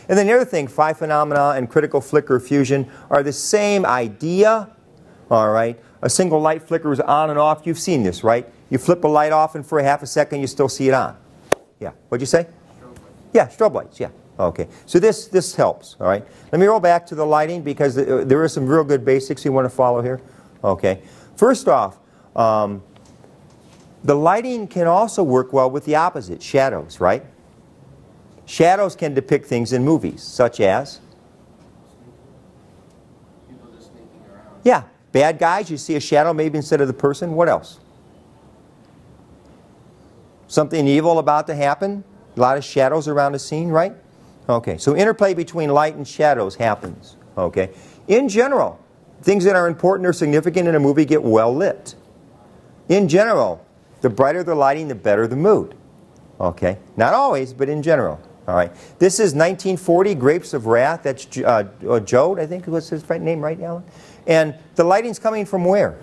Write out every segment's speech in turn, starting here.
And then the other thing, phi phenomena and critical flicker fusion are the same idea. All right. A single light flickers on and off. You've seen this, right? You flip a light off and for a half a second you still see it on. Yeah. What'd you say? Strobe lights. Yeah, strobe lights. Yeah. Okay. So this helps. All right. Let me roll back to the lighting because there are some real good basics you want to follow here. Okay. First off, the lighting can also work well with the opposite, shadows, right? Shadows can depict things in movies, such as? People just sneaking around. Yeah. Bad guys, you see a shadow maybe instead of the person. What else? Something evil about to happen. A lot of shadows around the scene, right? Okay, so interplay between light and shadows happens. Okay. In general, things that are important or significant in a movie get well lit. In general, the brighter the lighting, the better the mood. Okay. Not always, but in general. All right. This is 1940, Grapes of Wrath. That's Jode, I think was his name, right, Alan? And the lighting's coming from where?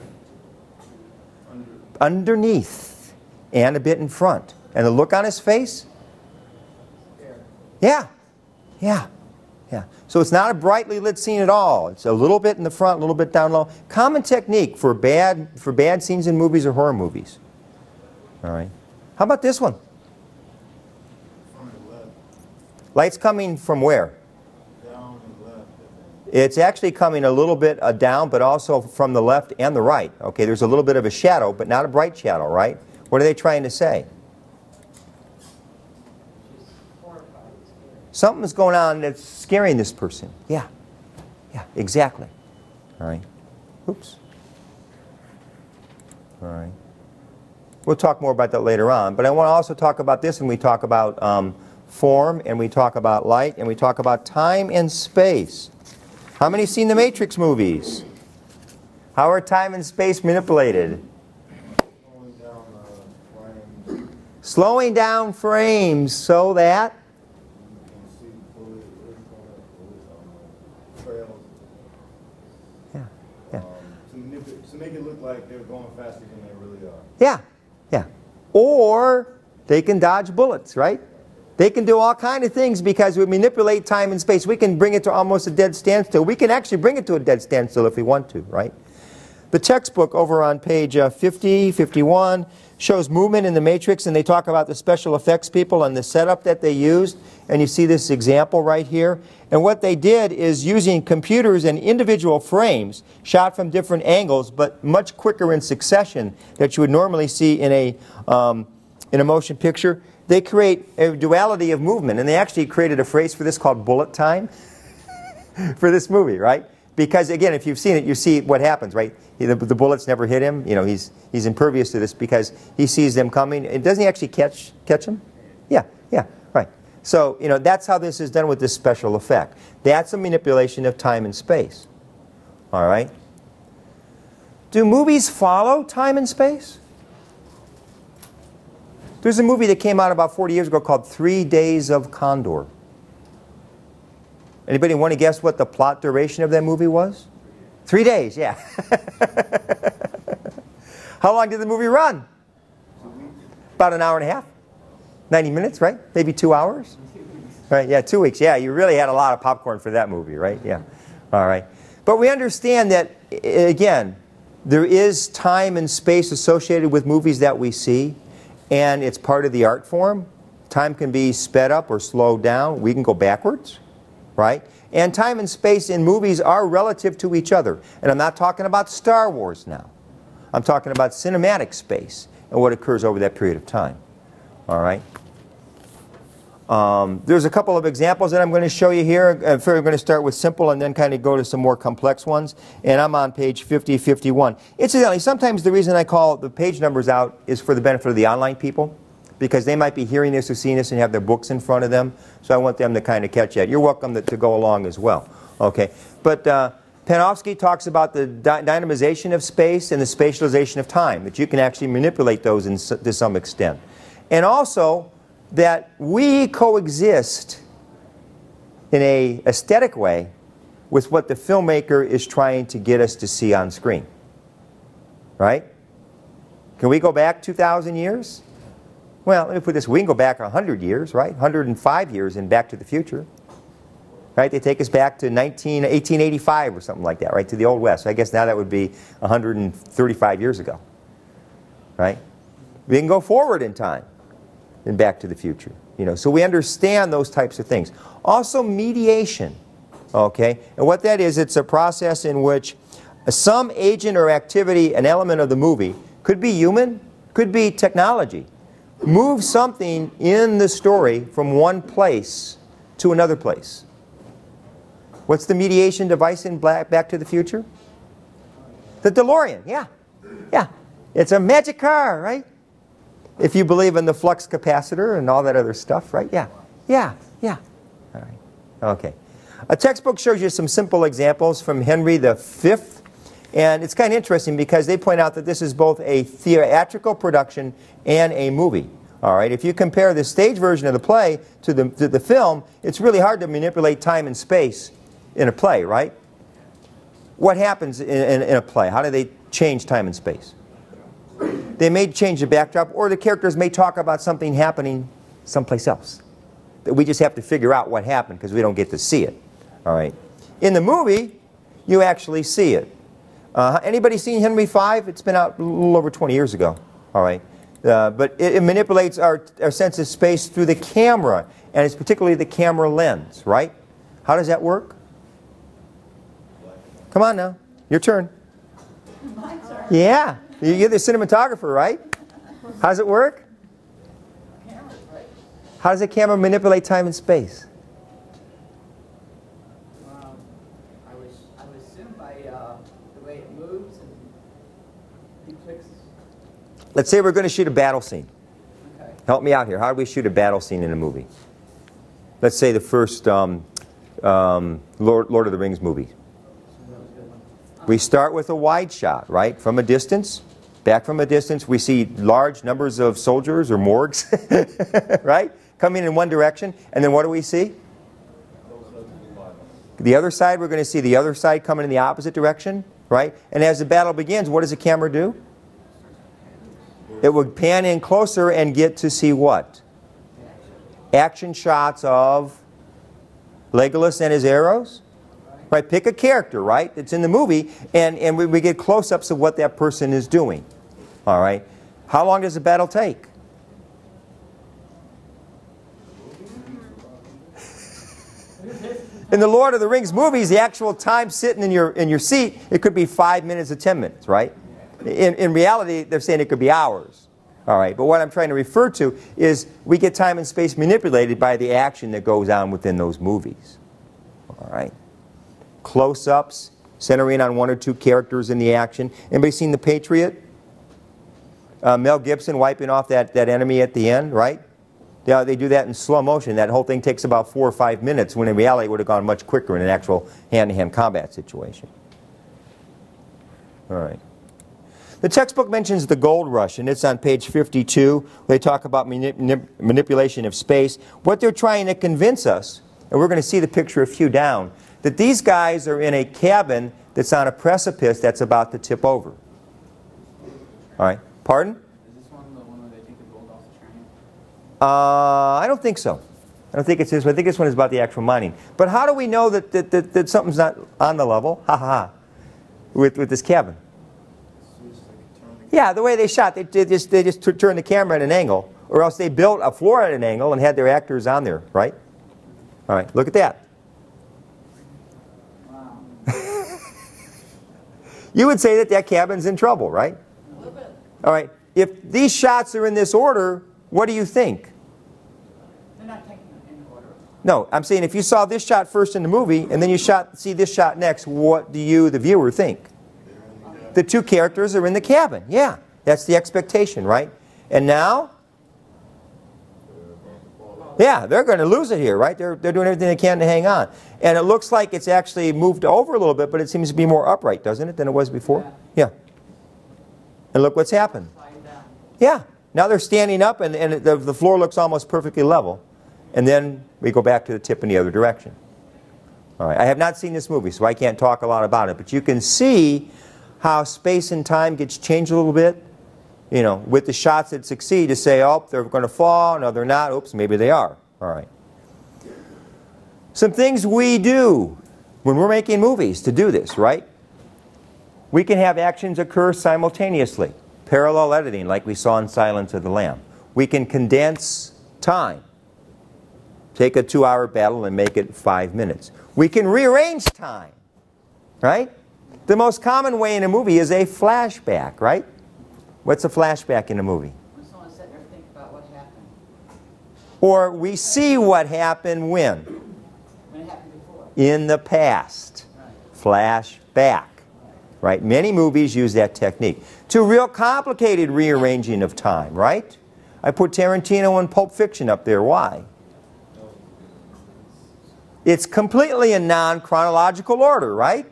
Underneath. And a bit in front. And the look on his face? Yeah. Yeah. Yeah. So it's not a brightly lit scene at all. It's a little bit in the front, a little bit down low. Common technique for bad scenes in movies or horror movies. All right. How about this one? Light's coming from where? Down and left. It's actually coming a little bit down, but also from the left and the right. Okay, there's a little bit of a shadow, but not a bright shadow, right? What are they trying to say? Something's going on that's scaring this person. Yeah. Yeah, exactly. All right. Oops. All right. We'll talk more about that later on. But I want to also talk about this, and we talk about form, and we talk about light, and we talk about time and space. How many have seen the Matrix movies? How are time and space manipulated? Slowing down frames so that? Yeah, yeah. To make it look like they're going faster than they really are. Yeah, yeah. Or they can dodge bullets, right? They can do all kinds of things because we manipulate time and space. We can bring it to almost a dead standstill. We can actually bring it to a dead standstill if we want to, right? The textbook over on page 50, 51 shows movement in the Matrix, and they talk about the special effects people and the setup that they used. And you see this example right here. And what they did is using computers and individual frames shot from different angles, but much quicker in succession that you would normally see in a motion picture. They create a duality of movement, and they actually created a phrase for this called bullet time for this movie, right? Because again, if you've seen it, you see what happens, right? The bullets never hit him. You know, he's impervious to this because he sees them coming. And doesn't he actually catch them? Yeah, yeah, right. So, you know, that's how this is done with this special effect. That's a manipulation of time and space. All right? Do movies follow time and space? There's a movie that came out about 40 years ago called 3 Days of Condor. Anybody want to guess what the plot duration of that movie was? 3 days, yeah. How long did the movie run? About an hour and a half. 90 minutes, right? Maybe 2 hours? Right, yeah, 2 weeks. Yeah, you really had a lot of popcorn for that movie, right? Yeah. All right. But we understand that, again, there is time and space associated with movies that we see, and it's part of the art form. Time can be sped up or slowed down. We can go backwards, right? And time and space in movies are relative to each other. And I'm not talking about Star Wars now. I'm talking about cinematic space and what occurs over that period of time. All right? There's a couple of examples that I'm going to show you here. First, we're going to start with simple and then kind of go to some more complex ones. And I'm on page 50, 51. Incidentally, sometimes the reason I call the page numbers out is for the benefit of the online people, because they might be hearing this or seeing this and have their books in front of them. So I want them to kind of catch that. You're welcome to go along as well. Okay. But Panofsky talks about the dynamization of space and the spatialization of time, that you can actually manipulate those to some extent. And also that we coexist in an aesthetic way with what the filmmaker is trying to get us to see on screen. Right? Can we go back 2,000 years? Well, let me put this, we can go back 100 years, right? 105 years in Back to the Future. right? They take us back to 1885 or something like that, right, to the Old West. I guess now that would be 135 years ago, right? We can go forward in time and Back to the Future, you know, so we understand those types of things. Also, mediation, okay, and what that is, it's a process in which some agent or activity, an element of the movie, could be human, could be technology, move something in the story from one place to another place. What's the mediation device in Back to the Future? The DeLorean, yeah. Yeah. It's a magic car, right? If you believe in the flux capacitor and all that other stuff, right? Yeah. Yeah. Yeah. All right. Okay. A textbook shows you some simple examples from Henry V. And it's kind of interesting because they point out that this is both a theatrical production and a movie. All right. If you compare the stage version of the play to the film, it's really hard to manipulate time and space in a play, right? What happens in a play? How do they change time and space? They may change the backdrop, or the characters may talk about something happening someplace else. We just have to figure out what happened because we don't get to see it. All right. In the movie, you actually see it. Anybody seen Henry V? It's been out a little over 20 years ago. All right. But it manipulates our sense of space through the camera, and it's particularly the camera lens, right? How does that work? Come on now. Your turn. My turn. Yeah. You're the cinematographer, right? How does it work? How does the camera manipulate time and space? I would assume by the way it moves and depicts. Let's say we're going to shoot a battle scene. Okay. Help me out here. How do we shoot a battle scene in a movie? Let's say the first Lord of the Rings movie. We start with a wide shot, right? From a distance, back from a distance, we see large numbers of soldiers or morgues, right? Coming in one direction, and then what do we see? The other side, we're going to see the other side coming in the opposite direction, right? And as the battle begins, what does the camera do? It would pan in closer and get to see what? Action shots of Legolas and his arrows. Right, pick a character, right, that's in the movie, and we get close-ups of what that person is doing. All right. How long does the battle take? In the Lord of the Rings movies, the actual time sitting in your seat, it could be 5 minutes or 10 minutes, right? In reality, they're saying it could be hours. All right. But what I'm trying to refer to is we get time and space manipulated by the action that goes on within those movies. All right. Close-ups, centering on one or two characters in the action. Anybody seen The Patriot? Mel Gibson wiping off that enemy at the end, right? Yeah, they do that in slow motion. That whole thing takes about 4 or 5 minutes, when in reality it would have gone much quicker in an actual hand-to-hand combat situation. All right. The textbook mentions the gold rush, and it's on page 52. They talk about manipulation of space. What they're trying to convince us, and we're going to see the picture a few down, that these guys are in a cabin that's on a precipice that's about to tip over. All right. Pardon? Is this one the one where they take the gold off the train? I don't think so. I don't think it's this one. I think this one is about the actual mining. But how do we know that something's not on the level? Ha ha ha. With this cabin. Yeah, the way they shot, they just turned the camera at an angle, or else they built a floor at an angle and had their actors on there, right? All right. Look at that. You would say that cabin's in trouble, right? A little bit. All right. If these shots are in this order, what do you think? They're not taking them in order. No, I'm saying if you saw this shot first in the movie and then you see this shot next, what do you, the viewer, think? The two characters are in the cabin. Yeah, that's the expectation, right? And now? Yeah, they're going to lose it here, right? They're doing everything they can to hang on. And it looks like it's actually moved over a little bit, but it seems to be more upright, doesn't it, than it was before? Yeah. And look what's happened. Yeah. Now they're standing up, and the floor looks almost perfectly level. And then we go back to the tip in the other direction. All right. I have not seen this movie, so I can't talk a lot about it. But you can see how space and time gets changed a little bit. You know, with the shots that succeed, to say, oh, they're going to fall. No, they're not. Oops, maybe they are. All right. Some things we do when we're making movies to do this, right? We can have actions occur simultaneously. Parallel editing, like we saw in Silence of the Lamb. We can condense time. Take a 2-hour battle and make it 5 minutes. We can rearrange time, right? The most common way in a movie is a flashback, right? What's a flashback in a movie? When someone sat there and think about what happened. Or we see what happened when? When it happened before. In the past. Right. Flashback. Right? Many movies use that technique. To real complicated rearranging of time, right? I put Tarantino and Pulp Fiction up there. Why? It's completely in non-chronological order, right?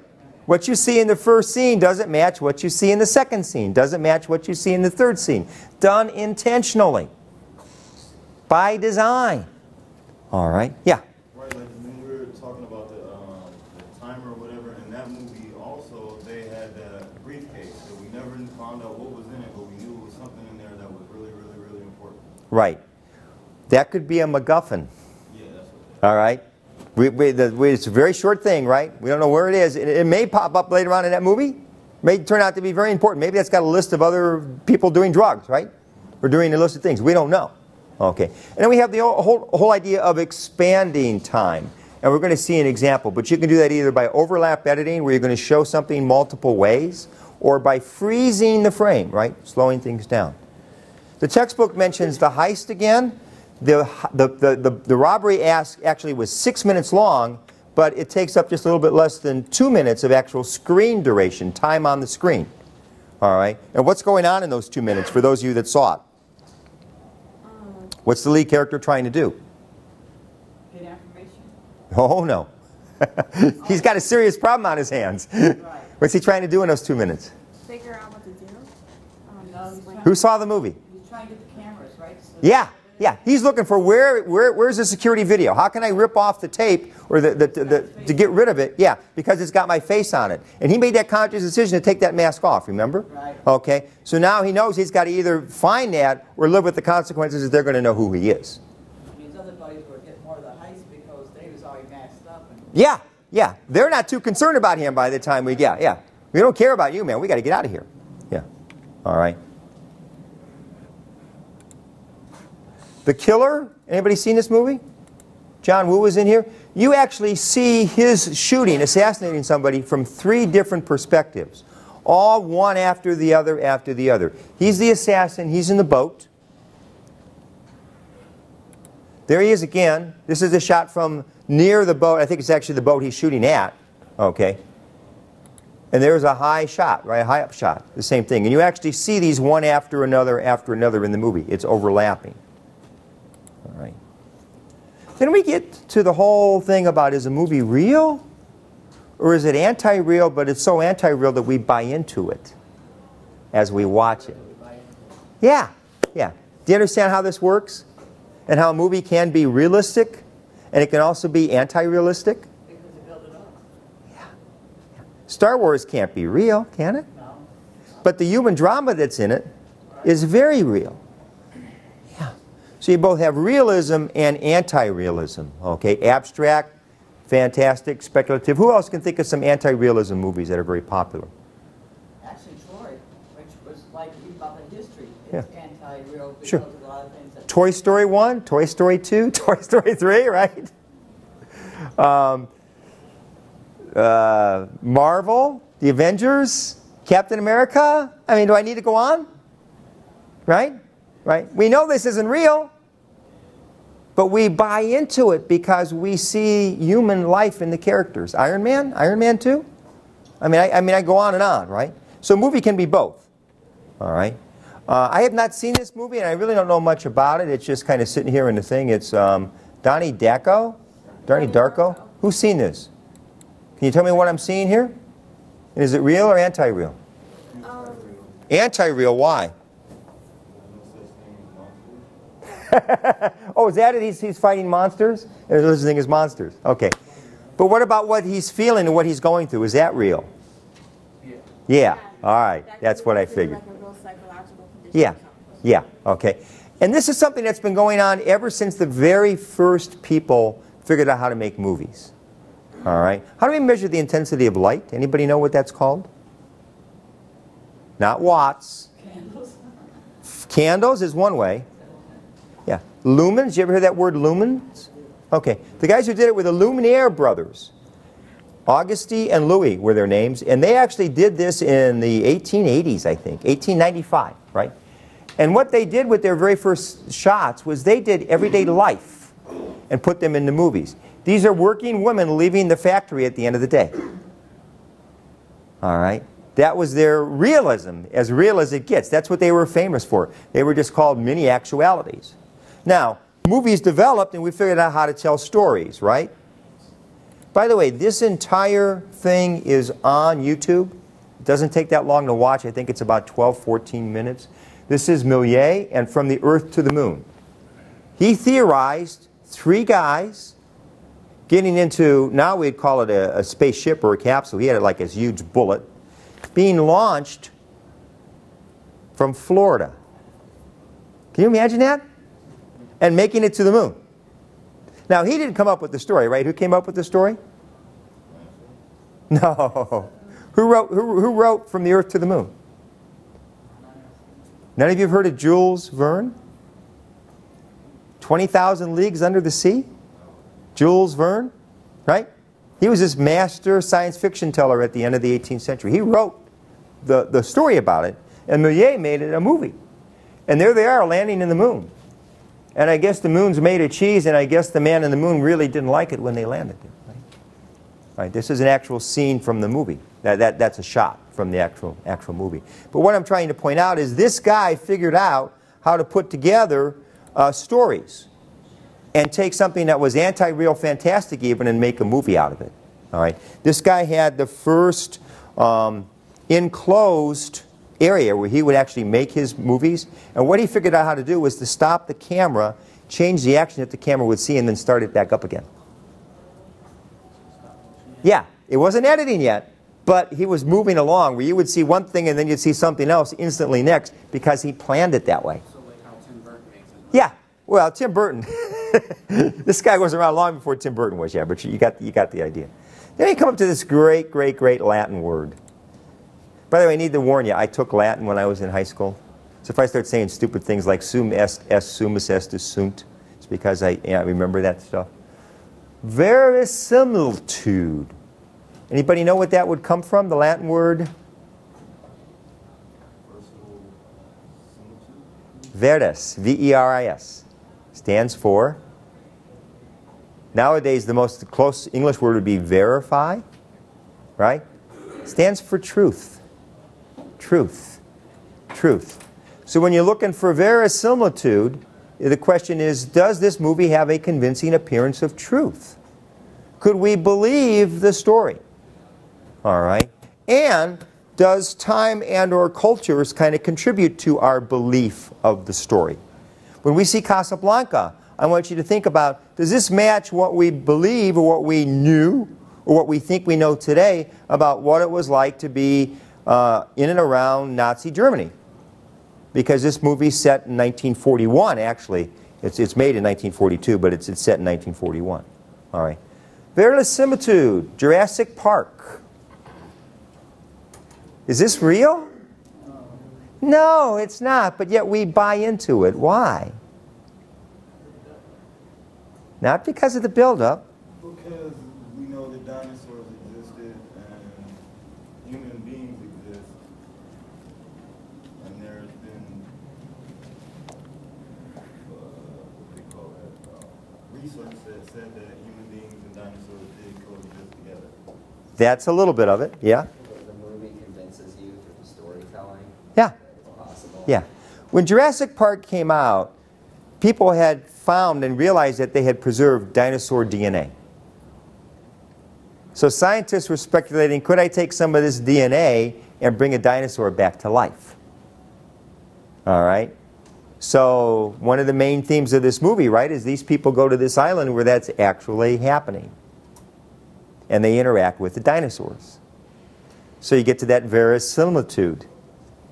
What you see in the first scene doesn't match what you see in the second scene, doesn't match what you see in the third scene. Done intentionally. By design. All right? Yeah. Right, like when we were talking about the timer or whatever, in that movie also they had that briefcase that we never found out what was in it, but we knew it was something in there that was really, really, really important. Right. That could be a MacGuffin. Yeah, that's what All right? It's a very short thing, right? We don't know where it is. It may pop up later on in that movie. It may turn out to be very important. Maybe that's got a list of other people doing drugs, right? Or doing a list of things. We don't know. Okay. And then we have the whole idea of expanding time. And we're going to see an example. But you can do that either by overlap editing, where you're going to show something multiple ways, or by freezing the frame, right? Slowing things down. The textbook mentions the heist again. The robbery actually was 6 minutes long, but it takes up just a little bit less than 2 minutes of actual screen duration, time on the screen. All right? And what's going on in those 2 minutes for those of you that saw it? What's the lead character trying to do? Get information. Oh, no. He's got a serious problem on his hands. Right. What's he trying to do in those 2 minutes? Figure out what to do. No, he's trying- Who saw the movie? He's trying to get the cameras, right? So Yeah. Yeah, he's looking for where's the security video? How can I rip off the tape or to get rid of it? Yeah, because it's got my face on it. And he made that conscious decision to take that mask off, remember? Right. Okay, so now he knows he's got to either find that or live with the consequences that they're going to know who he is. His other buddies were getting more of the heist because they was already masked up. And Yeah, yeah. They're not too concerned about him by the time we get, yeah. We don't care about you, man. We got to get out of here. Yeah. All right. The Killer, anybody seen this movie? John Woo was in here. You actually see his shooting, assassinating somebody from 3 different perspectives. All one after the other after the other. He's the assassin. He's in the boat. There he is again. This is a shot from near the boat. I think it's actually the boat he's shooting at. Okay. And there's a high shot, right? A high up shot. The same thing. And you actually see these one after another in the movie. It's overlapping. All right. Then we get to the whole thing about, is a movie real? Or is it anti-real, but it's so anti-real that we buy into it as we watch it? Yeah, yeah. Do you understand how this works? And how a movie can be realistic, and it can also be anti-realistic? because they built it up. Yeah. Star Wars can't be real, can it? No. But the human drama that's in it is very real. So you both have realism and anti-realism, okay? Abstract, fantastic, speculative. Who else can think of some anti-realism movies that are very popular? Actually, Troy, which was like about the history, it's anti-real because Sure. of a lot of things that... Toy Story 1, Toy Story 2, Toy Story 3, right? Marvel, The Avengers, Captain America. I mean, do I need to go on? Right? Right? We know this isn't real, but we buy into it because we see human life in the characters. Iron Man 2? I mean, I go on and on, right? So a movie can be both, all right? I have not seen this movie, and I really don't know much about it. It's just kind of sitting here in the thing. It's Donnie Darko. Who's seen this? Can you tell me what I'm seeing here? And is it real or anti-real? Anti-real, why? Oh, is that it? He's fighting monsters? There's no such thing as monsters. Okay. But what about what he's feeling and what he's going through? Is that real? Yeah. Yeah. All right. That's what I figured. Like a real psychological condition. Yeah. Yeah. Okay. And this is something that's been going on ever since the very first people figured out how to make movies. All right. How do we measure the intensity of light? Anybody know what that's called? Not watts. Candles. Candles is one way. Yeah. Lumens. You ever hear that word lumens? Okay. The guys who did it were the Lumiere brothers. Auguste and Louis were their names. And they actually did this in the 1880s, I think. 1895, right? And what they did with their very first shots was they did everyday life and put them into movies. These are working women leaving the factory at the end of the day. All right? That was their realism, as real as it gets. That's what they were famous for. They were just called mini actualities. Now, movies developed and we figured out how to tell stories, right? By the way, this entire thing is on YouTube. It doesn't take that long to watch. I think it's about 12, 14 minutes. This is Millier and From the Earth to the Moon. He theorized 3 guys getting into, now we'd call it a spaceship or a capsule. He had it like this huge bullet, being launched from Florida. Can you imagine that? And making it to the moon. Now, he didn't come up with the story, right? Who came up with the story? No. Who wrote From the Earth to the Moon? None of you have heard of Jules Verne? 20,000 Leagues Under the Sea? Jules Verne, right? He was this master science fiction teller at the end of the 18th century. He wrote the story about it, and Millier made it a movie. And there they are landing in the moon. And I guess the moon's made of cheese, and I guess the man in the moon really didn't like it when they landed there. Right? Right, this is an actual scene from the movie. That's a shot from the actual movie. But what I'm trying to point out is this guy figured out how to put together stories and take something that was anti-real fantastic even and make a movie out of it. All right. This guy had the first enclosed area where he would actually make his movies. And what he figured out how to do was to stop the camera, change the action that the camera would see, and then start it back up again. Yeah, it wasn't editing yet, but he was moving along where you would see one thing and then you'd see something else instantly next because he planned it that way. So like how Tim Burton makes it. Yeah, well, Tim Burton. This guy was around long before Tim Burton was, yeah, but you got the idea. Then you come up to this great Latin word. By the way, I need to warn you, I took Latin when I was in high school. So if I start saying stupid things like sum est sumus est sunt, it's because I remember that stuff. Verisimilitude. Anybody know what that would come from, the Latin word? Veris, V-E-R-I-S, stands for, nowadays the most close English word would be verify, right? Stands for truth. Truth. Truth. So when you're looking for verisimilitude, the question is, does this movie have a convincing appearance of truth? Could we believe the story? All right. And does time and or cultures kind of contribute to our belief of the story? When we see Casablanca, I want you to think about, does this match what we believe or what we knew or what we think we know today about what it was like to be in and around Nazi Germany? Because this movie's set in 1941, actually. It's made in 1942, but it's set in 1941. All right. Verisimilitude, Jurassic Park. Is this real? No, it's not, but yet we buy into it. Why? Not because of the buildup. Because we know that dinosaurs existed and human beings exist. And there's been, what do they call that, research that said that human beings and dinosaurs did coexist together. That's a little bit of it, yeah. The movie convinces you through the storytelling Yeah. that it's possible. Yeah. When Jurassic Park came out, people had found and realized that they had preserved dinosaur DNA. So scientists were speculating, could I take some of this DNA and bring a dinosaur back to life? All right. So one of the main themes of this movie, right, is these people go to this island where that's actually happening. And they interact with the dinosaurs. So you get to that verisimilitude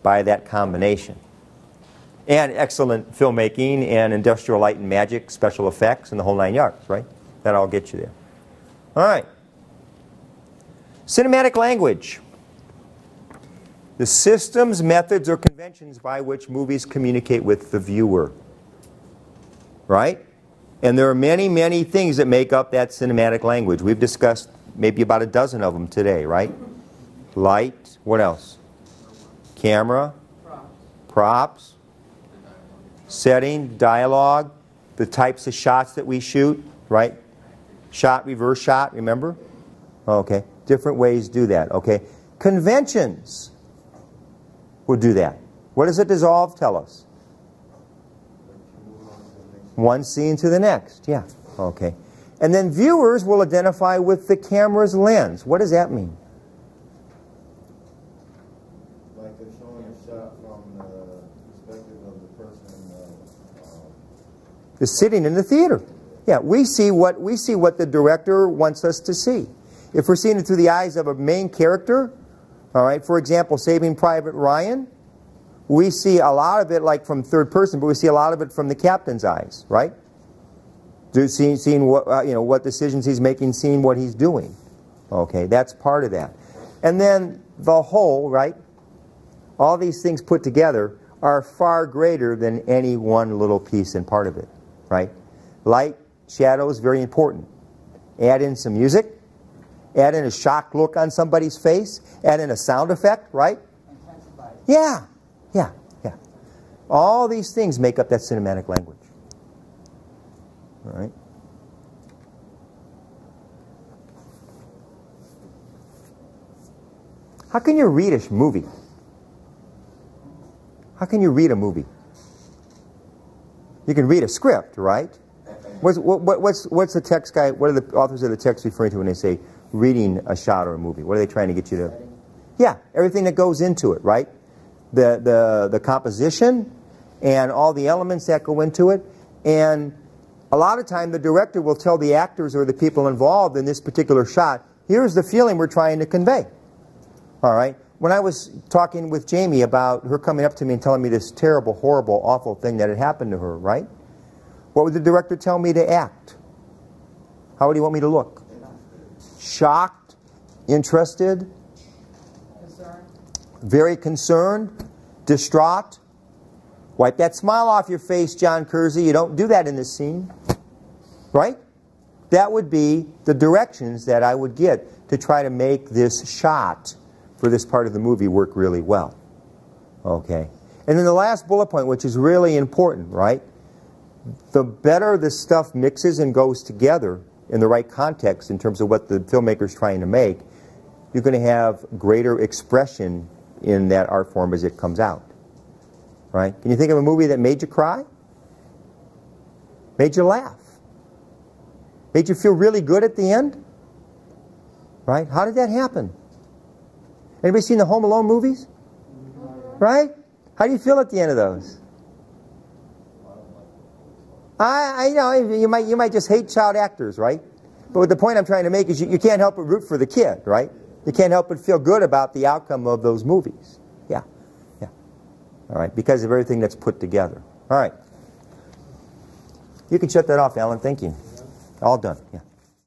by that combination. And excellent filmmaking and industrial light and magic, special effects, and the whole 9 yards, right? That'll get you there. All right. Cinematic language. The systems, methods, or conventions by which movies communicate with the viewer. Right? And there are many, many things that make up that cinematic language. We've discussed maybe about a dozen of them today, right? Light, what else? Camera, props, setting, dialogue, the types of shots that we shoot, right? Shot, reverse shot, remember? Okay. Different ways do that, okay? Conventions will do that. What does a dissolve tell us? One scene to the next, yeah, okay. And then viewers will identify with the camera's lens. What does that mean? Like they're showing a shot from the perspective of the person is sitting in the theater. Yeah, we see what the director wants us to see. If we're seeing it through the eyes of a main character, all right, for example, Saving Private Ryan, we see a lot of it like from third person, but we see a lot of it from the captain's eyes, right? Seeing what what decisions he's making, seeing what he's doing. Okay, that's part of that. And then the whole, right? All these things put together are far greater than any one little piece and part of it, right? Light, shadows, very important. Add in some music, add in a shocked look on somebody's face, add in a sound effect, right? Yeah. Yeah, yeah. All these things make up that cinematic language. All right. How can you read a movie? How can you read a movie? You can read a script, right? What's the text guy? What are the authors of the text referring to when they say reading a shot or a movie? What are they trying to get you to? Yeah, everything that goes into it, right? The composition and all the elements that go into it. And a lot of time the director will tell the actors or the people involved in this particular shot, here's the feeling we're trying to convey. All right? When I was talking with Jamie about her coming up to me and telling me this terrible, horrible, awful thing that had happened to her, right? What would the director tell me to act? How would he want me to look? Shocked? Interested? Very concerned, distraught. Wipe that smile off your face, John Kerezy. You don't do that in this scene. Right? That would be the directions that I would get to try to make this shot for this part of the movie work really well. Okay. And then the last bullet point, which is really important, right? The better the stuff mixes and goes together in the right context in terms of what the filmmaker's trying to make, you're going to have greater expression in that art form as it comes out. Right? Can you think of a movie that made you cry? Made you laugh? Made you feel really good at the end? Right? How did that happen? Anybody seen the Home Alone movies? Right? How do you feel at the end of those? I know you might just hate child actors, right? But the point I'm trying to make is you can't help but root for the kid, right? You can't help but feel good about the outcome of those movies. Yeah. Yeah. All right. Because of everything that's put together. All right. You can shut that off, Alan. Thank you. All done. Yeah.